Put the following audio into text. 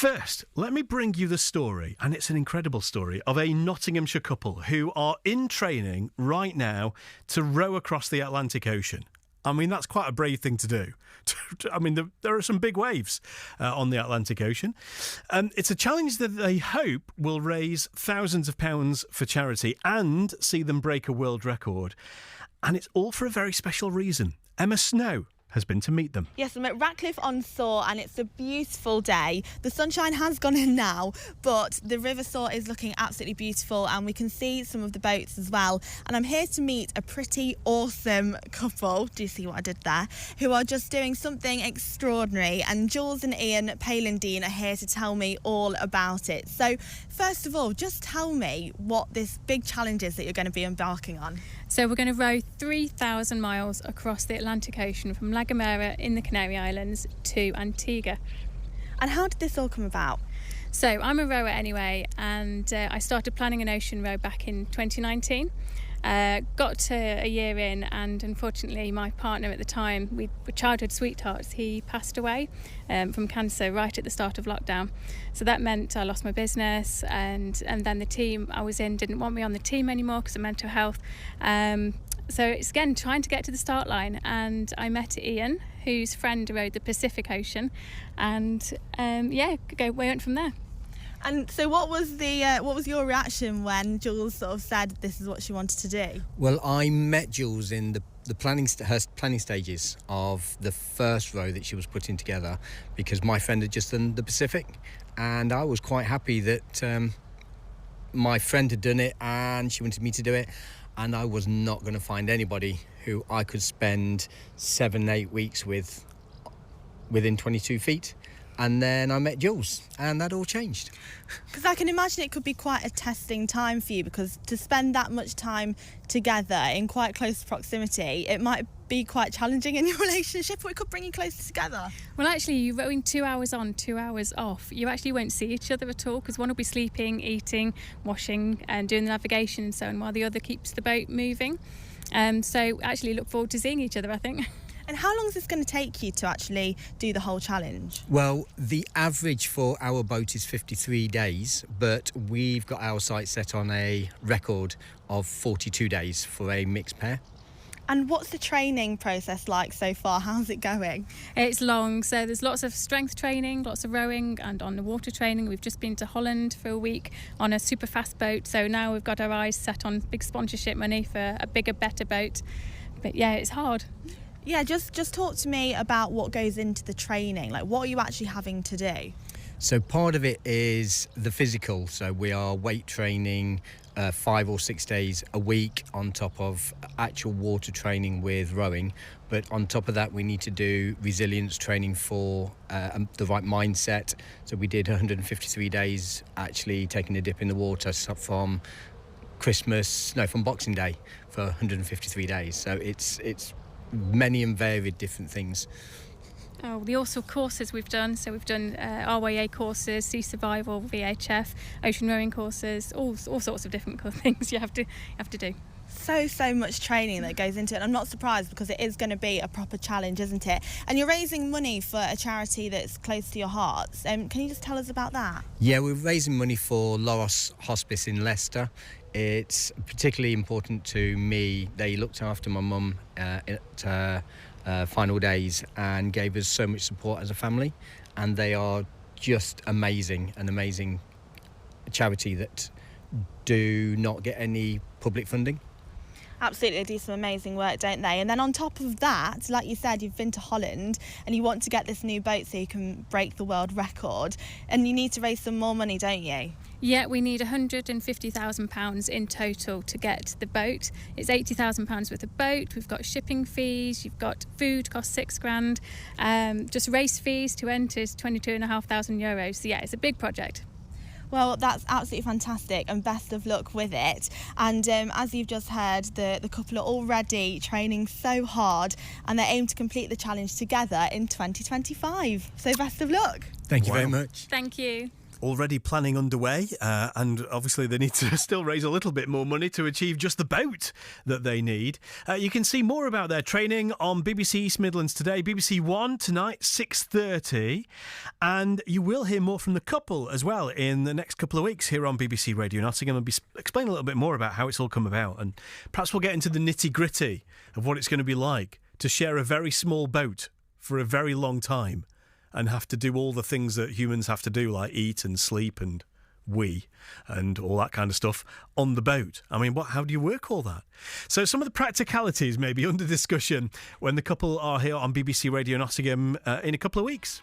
First, let me bring you the story, and it's an incredible story, of a Nottinghamshire couple who are in training right now to row across the Atlantic Ocean. I mean, that's quite a brave thing to do. I mean, there are some big waves on the Atlantic Ocean. It's a challenge that they hope will raise thousands of pounds for charity and see them break a world record. And it's all for a very special reason. Emma Snow has been to meet them. Yes, I'm at Ratcliffe-on-Soar and it's a beautiful day. The sunshine has gone in now, but the River Soar is looking absolutely beautiful and we can see some of the boats as well. And I'm here to meet a pretty awesome couple, do you see what I did there, who are just doing something extraordinary. And Jules and Ian Palin-Dean are here to tell me all about it. So first of all, just tell me what this big challenge is that you're going to be embarking on. So we're going to row 3,000 miles across the Atlantic Ocean from La Gomera in the Canary Islands to Antigua. And how did this all come about? So I'm a rower anyway, and I started planning an ocean row back in 2019. Got to a year in, and unfortunately my partner at the time, we were childhood sweethearts, he passed away from cancer right at the start of lockdown. So that meant I lost my business, and then the team I was in didn't want me on the team anymore because of mental health. So it's again trying to get to the start line, and I met Ian, whose friend rowed the Pacific Ocean, and we went from there. And so what was your reaction when Jules sort of said this is what she wanted to do? Well, I met Jules in her planning stages of the first row that she was putting together, because my friend had just done the Pacific, and I was quite happy that my friend had done it and she wanted me to do it, and I was not going to find anybody who I could spend 7-8 weeks with within 22 feet. And then I met Jules, and that all changed. Because I can imagine it could be quite a testing time for you, because to spend that much time together in quite close proximity, it might be quite challenging in your relationship, or it could bring you closer together. Well, actually, you're rowing 2 hours on, 2 hours off. You actually won't see each other at all, because one will be sleeping, eating, washing, and doing the navigation and so on, while the other keeps the boat moving. So actually look forward to seeing each other, I think. And how long is this going to take you to actually do the whole challenge? Well, the average for our boat is 53 days, but we've got our sights set on a record of 42 days for a mixed pair. And what's the training process like so far? How's it going? It's long, so there's lots of strength training, lots of rowing, and on the water training. We've just been to Holland for a week on a super fast boat, so now we've got our eyes set on big sponsorship money for a bigger, better boat. But yeah, it's hard. Yeah, just talk to me about what goes into the training. Like, what are you actually having to do? So part of it is the physical. So we are weight training 5 or 6 days a week on top of actual water training with rowing. But on top of that, we need to do resilience training for the right mindset. So we did 153 days actually taking a dip in the water from Boxing Day for 153 days. So it's many and varied different things. Oh, the awesome courses we've done. So we've done RYA courses, sea survival, VHF, ocean rowing courses, all sorts of different things you have to do. So much training that goes into it. I'm not surprised, because it is going to be a proper challenge, isn't it? And you're raising money for a charity that's close to your hearts. Can you just tell us about that? Yeah, we're raising money for Loros Hospice in Leicester. It's particularly important to me. They looked after my mum at her final days and gave us so much support as a family, and they are just amazing, an amazing charity that do not get any public funding. Absolutely, they do some amazing work, don't they? And then on top of that, like you said, you've been to Holland and you want to get this new boat so you can break the world record, and you need to raise some more money, don't you? Yeah, we need £150,000 in total to get the boat. It's £80,000 worth of boat. We've got shipping fees, you've got food, costs £6,000. Just race fees to enter is €22,500. So yeah, it's a big project. Well, that's absolutely fantastic, and best of luck with it. And as you've just heard, the couple are already training so hard, and they aim to complete the challenge together in 2025. So best of luck. Thank you very much. Thank you. already planning underway, and obviously they need to still raise a little bit more money to achieve just the boat that they need. You can see more about their training on BBC East Midlands today, BBC One tonight, 6:30, and you will hear more from the couple as well in the next couple of weeks here on BBC Radio Nottingham, and explain a little bit more about how it's all come about, and perhaps we'll get into the nitty-gritty of what it's going to be like to share a very small boat for a very long time and have to do all the things that humans have to do, like eat and sleep and wee and all that kind of stuff on the boat. I mean, how do you work all that? So some of the practicalities may be under discussion when the couple are here on BBC Radio Nottingham in a couple of weeks.